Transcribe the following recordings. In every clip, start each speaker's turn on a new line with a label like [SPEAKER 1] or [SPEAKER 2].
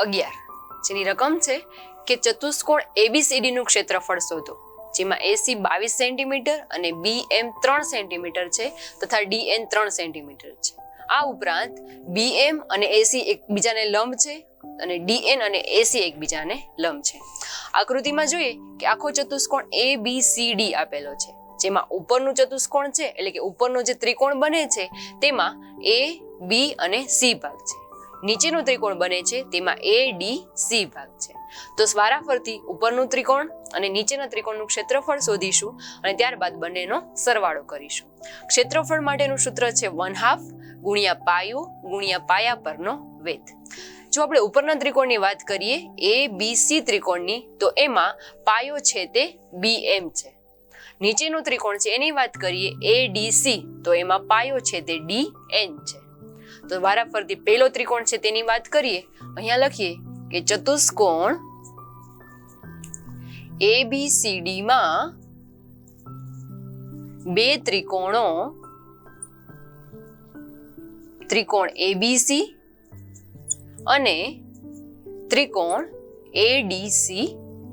[SPEAKER 1] 11 જેની રકમ છે કે ચતુષ્કોણ ABCD નું ક્ષેત્રફળ શોધો, જેમાં AC 22 સેન્ટીમીટર અને BM 3 સેન્ટીમીટર છે તથા DN 3 સેન્ટીમીટર છે. આ ઉપરાંત BM અને AC એકબીજાને લંબ છે અને DN અને AC એકબીજાને લંબ છે. આકૃતિમાં જોઈએ કે આખો ચતુષ્કોણ ABCD આપેલો છે, જેમાં ઉપરનું ચતુષ્કોણ છે એટલે કે ઉપરનો જે ત્રિકોણ બને છે તેમાં A, B અને C ભાગ છે. નીચેનો ત્રિકોણ બને છે તેમાં ADC ભાગ છે. તો વારાફરતી ઉપરનું ત્રિકોણ અને નીચેના ત્રિકોણનું ક્ષેત્રફળ શોધીશું અને ત્યારબાદ બંનેનો સરવાળો કરીશું. ક્ષેત્રફળ માટેનું સૂત્ર છે 1/2 ગુણ્યા પાયો ગુણ્યા પાયા પરનો વેધ. જો આપણે ઉપરના ત્રિકોણની વાત કરીએ ABC ત્રિકોણની, તો એમાં પાયો છે તે BM છે. નીચેનો ત્રિકોણ છે એની વાત કરીએ ADC, તો એમાં પાયો છે તે DN છે. તો વારાફરતી પહેલો ત્રિકોણ છે તેની વાત કરીએ. અહીંયા લખીએ કે ચતુષ્કોણ ABCD માં બે ત્રિકોણ ABC અને ત્રિકોણ ADC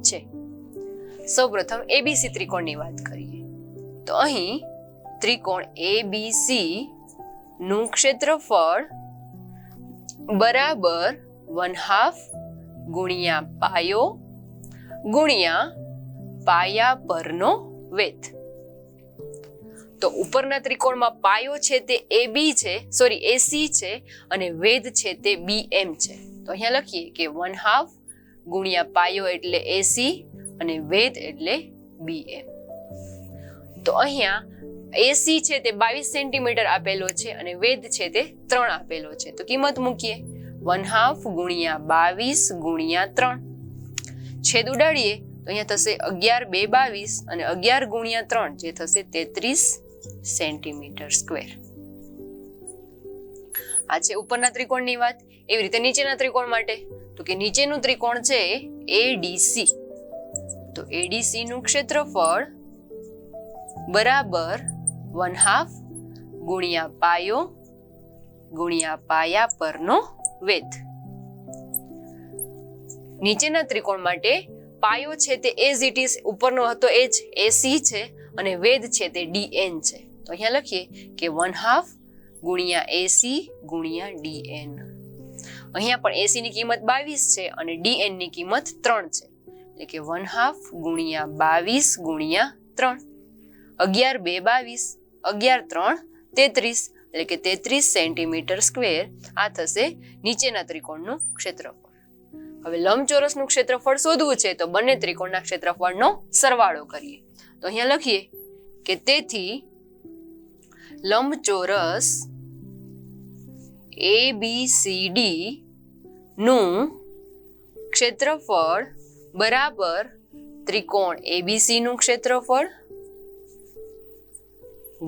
[SPEAKER 1] છે. સૌપ્રથમ ABC ત્રિકોણની વાત કરીએ તો અહીં ત્રિકોણ ABC નું ક્ષેત્રફળ બરાબર 1/2 ગુણ્યા પાયો ગુણ્યા પાયા પરનો વેધ. તો ઉપરના ત્રિકોણમાં પાયો છે તે AC છે અને વેધ છે તે BM છે. તો અહીંયા લખીએ કે 1/2 ગુણ્યા પાયો એટલે AC અને વેધ એટલે BM. તો અહીંયા AC છે તે 22 સેન્ટીમીટર આપેલો છે અને વેધ છે તે 3 આપેલો છે. તો કિંમત મૂકીએ 1/2 ગુણ્યા 22 ગુણ્યા 3. છેદ ઉડાડીએ તો અહીંયા થશે 11 2 22 અને 11 ગુણ્યા 3 જે થશે 33 સેન્ટીમીટર સ્ક્વેર. આ છે ઉપરના ત્રિકોણની વાત. એવી રીતે નીચેના ત્રિકોણ માટે તો કે નીચેનું ત્રિકોણ છે ADC. તો ADC નું ક્ષેત્રફળ બરાબર 1/2 ગુણ્યા પાયો ગુણ્યા પાયા પરનો વેધ. નીચેના ત્રિકોણ માટે પાયો છે તે as it is ઉપરનો હતો એ જ AC છે અને વેધ છે તે DN છે. તો અહીંયા લખીએ કે 1/2 ગુણ્યા AC ગુણ્યા DN. અહીંયા પણ AC ની કિંમત 22 છે અને DN ની કિંમત 3 છે. એટલે કે 1/2 ગુણ્યા 22 ગુણ્યા 3. 11 2 22, 11 3 33, એટલે કે 33 સેન્ટીમીટર સ્ક્વેર. આ થશે નીચેના ત્રિકોણનું ક્ષેત્રફળ. હવે લંબચોરસનું ક્ષેત્રફળ શોધવું છે તો બંને ત્રિકોણના ક્ષેત્રફળનો સરવાળો કરીએ. તો અહીંયા લખીએ કે તેથી લંબચોરસ ABCD નું ક્ષેત્રફળ બરાબર ત્રિકોણ ABC નું ક્ષેત્રફળ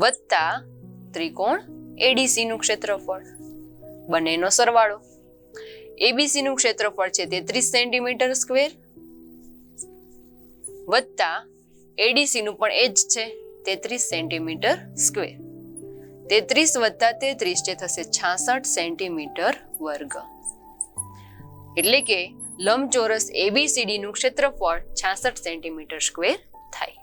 [SPEAKER 1] વત્તા ત્રિકોણ ADC નું ક્ષેત્રફળ, બંનેનો સરવાળો. ABC નું ક્ષેત્રફળ છે 33 સેન્ટીમીટર સ્ક્વેર વત્તા ADC નું પણ એ જ છે 33 સેન્ટીમીટર સ્ક્વેર. 33 વત્તા 33 જે થશે 66 સેન્ટીમીટર વર્ગ. એટલે કે લંબચોરસ ABCD નું ક્ષેત્રફળ 66 સેન્ટીમીટર સ્ક્વેર થાય.